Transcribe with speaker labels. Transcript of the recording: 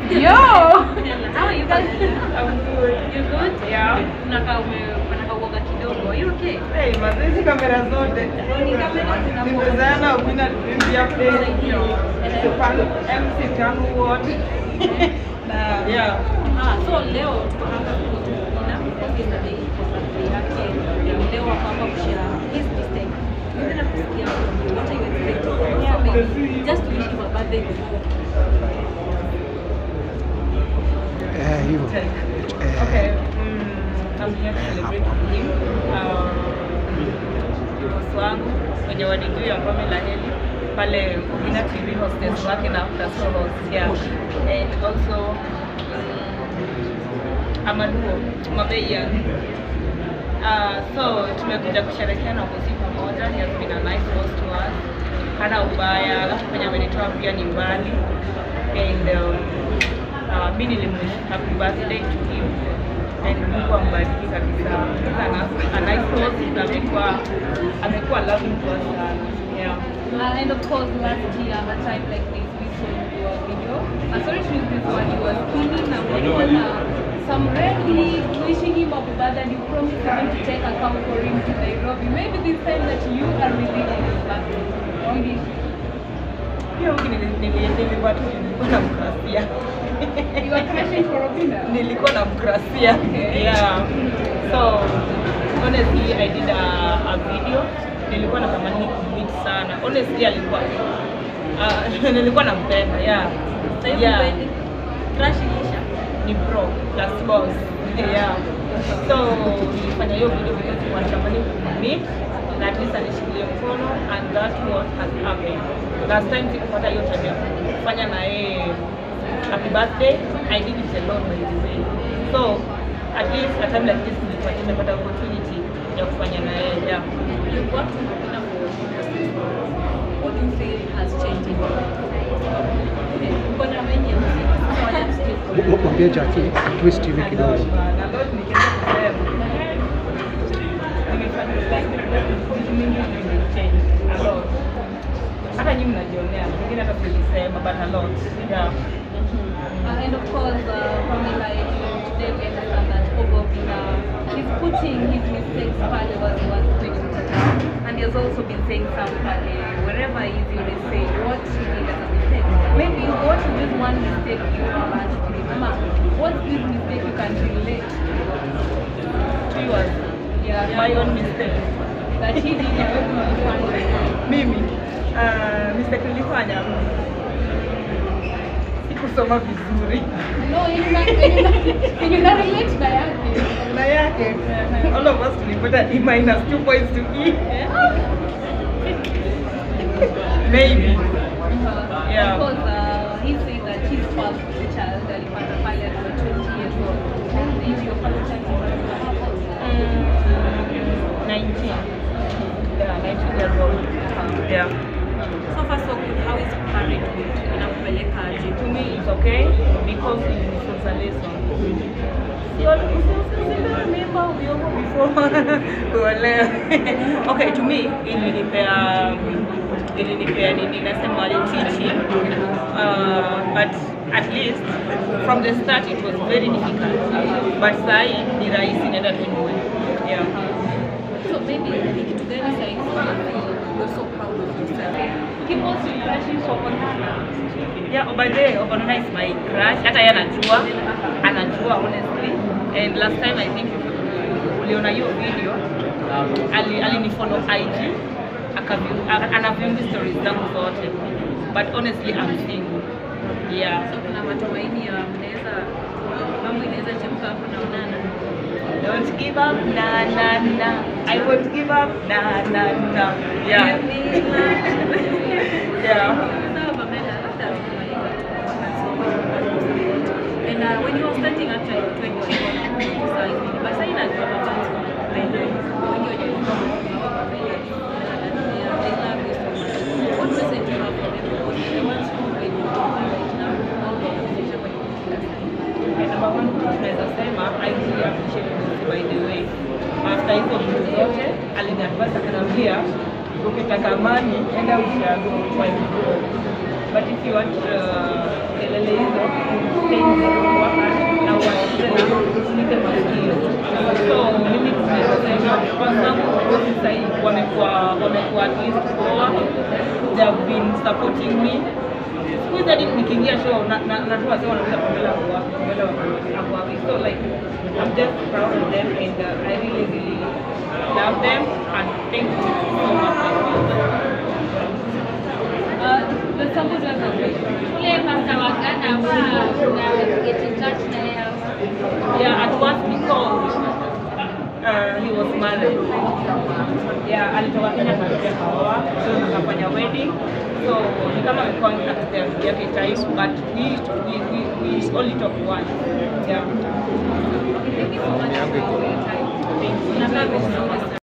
Speaker 1: Yo!
Speaker 2: How are you guys?
Speaker 3: I'm good.
Speaker 2: You good?
Speaker 3: Yeah.
Speaker 2: Unaka uoga kidogo. Are you okay?
Speaker 3: Hey, mazizi kamera zote.
Speaker 2: Ni kamera zinapoa.
Speaker 3: Nimezana ukina India play. Sepano MC tangu wote. Na yeah.
Speaker 2: So leo tuko hapa kuona kuongeza bei kwa sababu yake. Leo hapa kushare his mistake. Ndio kusikia what are you expecting? So maybe just wish him a birthday before.
Speaker 3: Okay. I'm here to celebrate with him. Boss wangu kwenye wadiju ya Pamela Heli pale Ina TV hostess wake na after so host yeah. And also Amaluo Mabeya. So tumekuja kusherehekea na bosi pamoja. He has been a nice host to us. Hana ubaya, alafu kwenye amenitoa pia ni mbali. And mimi nilimwish happy birthday to him. And Mungu ambariki kabisa. A nice host amekuwa loving to us. Yeah.
Speaker 1: And of course, last year at a time like this, we saw your video. Sorry to use this one, you were singing and some really wishing him happy birthday, and you promised him to take a cab for him to Nairobi. Maybe this time that you are releasing his birthday. Maybe.
Speaker 3: Hiyo nilikuwa na mkrasia.
Speaker 1: You are crashing for Robina?
Speaker 3: Nilikuwa na mkrasia.
Speaker 1: Okay.
Speaker 3: Yeah. So honestly, I did a video. Nilikuwa natamani kummeet sana. Honestly, alikuwa nilikuwa nampenda. Yeah.
Speaker 2: Yeah. Crush ilisha.
Speaker 3: Ni bro, plus boss. Yeah. So nilifanya hiyo video because I natamani kummeet na at least anishikilie mkono, and that's what has happened. Last time sikupata hiyo time ya kufanya na yeye happy birthday. I did it alone by the way. So at least a time like this nimepata opportunity ya kufanya na yeye. Yeah.
Speaker 2: You got to Robina for what do you feel has changed in your life? Okay. Kuna many
Speaker 4: Mwambie Jackie twist hivi kidogo.
Speaker 3: Na lot nikienda kusema. Nimefanya vitu mingi change a lot. Hata nyinyi mnajionea, wengine hata silisema but a lot. Yeah.
Speaker 1: And of course, Pamela, today we understand that Obobina is putting his mistakes pale was doing and he has also been saying some pale, wherever he is, you will say what he did as a mistake. Maybe what is this one mistake you have actually mama? What's this mistake you can relate
Speaker 3: To yours.
Speaker 1: yeah,
Speaker 3: My own mistake.
Speaker 1: that he did
Speaker 3: Mimi mistake nilifanya sikusoma vizuri.
Speaker 1: No, you not relate na yake.
Speaker 3: Na yake all of us tulipata E- 2 points to E. Maybe. Yeah.
Speaker 1: Because he said that his first child alipata pale at 20 years old. And if your first child was
Speaker 3: 19. Yeah, 19 years old. Yeah.
Speaker 2: So far so good. How is parenthood? Inakupeleka aje?
Speaker 3: To me it's okay because it's a lesson. Remember we over before okay, to me ilinipea nini nasema teaching, but at least from the start it was very difficult, but sai ni rahisi nenda tuendelee. Yeah.
Speaker 2: So maybe kitu gani sasa you're so proud of yourself?
Speaker 1: Keep on crashing for Onana.
Speaker 3: Yeah, by the way, Onana is my crush. Hata yeye anajua honestly. And last time I think uliona hiyo video, alinifollow IG, anaview stories zangu zote. But honestly I'm single. Yeah.
Speaker 2: So kuna matumaini ya mnaweza mambo inaweza chemka hapo na Onana.
Speaker 3: Don't give up, na na na. I won't give up, na na na. Yeah. Yeah.
Speaker 2: So Pamela, after and when you were starting actually when you were criticizing, but saying that when you're they love you so much. What message do you have for them? Because they want to when you right now all the conversation when you
Speaker 3: Number one, tunaweza sema I really appreciate it by the way. After hizo vitu zote, aliniadvise akaniambia ukitaka amani enda ushago kwa hivyo. But if you want kelele hizo, stay they have been supporting me. Siku hizi hadi nikiingia show natoa sema wanaweza kumbela kwa wapi. So like I'm just proud of them and I really love them and thank you so much.
Speaker 1: The samples are okay.
Speaker 2: Get in touch now.
Speaker 3: Yeah, at once because he was married. Yeah, alitoka Kenya kuja Kaoa, so tukafanya wedding. So ni kama amekuwa yake time, but we only talk once. Yeah.
Speaker 2: Thank you so much for your time.
Speaker 3: Thank you.